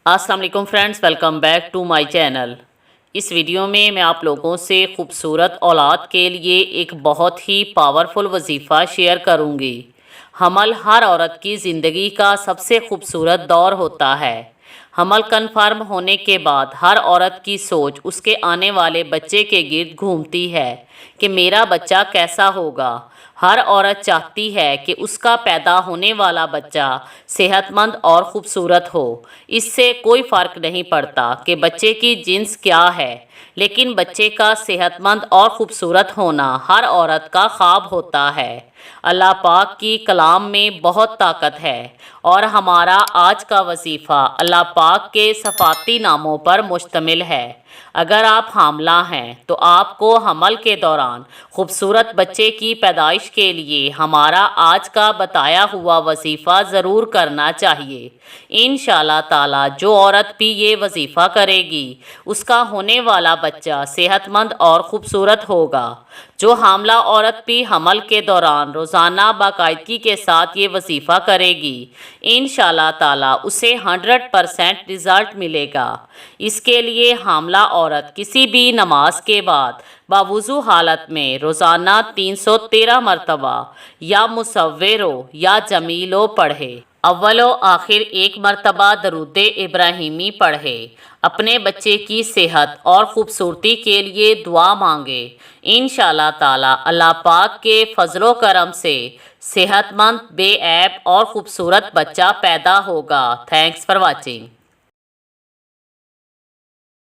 السلام علیکم friends, welcome back to my channel. اس ویڈیو میں آپ لوگوں سے خوبصورت اولاد کے لیے ایک بہت ہی پاورفل وظیفہ شیئر کروں گی۔ حمل ہر عورت کی زندگی کا سب سے خوبصورت دور ہوتا ہے۔ حمل کنفرم ہونے کے بعد ہر عورت کی سوچ اس کے آنے والے بچے کے گرد گھومتی ہے کہ میرا بچہ کیسا ہوگا۔ ہر عورت چاہتی ہے کہ اس کا پیدا ہونے والا بچہ صحت مند اور خوبصورت ہو۔ اس سے کوئی فرق نہیں پڑتا کہ بچے کی جنس کیا ہے، لیکن بچے کا صحت مند اور خوبصورت ہونا ہر عورت کا خواب ہوتا ہے۔ اللہ پاک کی کلام میں بہت طاقت ہے اور ہمارا آج کا وظیفہ اللہ پاک کے صفاتی ناموں پر مشتمل ہے۔ اگر آپ حاملہ ہیں تو آپ کو حمل کے دوران خوبصورت بچے کی پیدائش کے لیے ہمارا آج کا بتایا ہوا وظیفہ ضرور کرنا چاہیے۔ انشاءاللہ تعالی جو عورت بھی یہ وظیفہ کرے گی اس کا ہونے والا بچہ صحت مند اور خوبصورت ہوگا۔ جو حاملہ عورت بھی حمل کے دوران روزانہ باقاعدگی کے ساتھ یہ وظیفہ کرے گی انشاءاللہ تعالی اسے 100% رزلٹ ملے گا۔ اس کے لیے حاملہ عورت کسی بھی نماز کے بعد باوضو حالت میں روزانہ 313 مرتبہ یا مصورو یا جمیلو پڑھے۔ اول و آخر ایک مرتبہ درود ابراہیمی پڑھے۔ اپنے بچے کی صحت اور خوبصورتی کے لیے دعا مانگے۔ انشاءاللہ تعالی اللہ پاک کے فضل و کرم سے صحت مند، بے عیب اور خوبصورت بچہ پیدا ہوگا۔ Thanks for watching.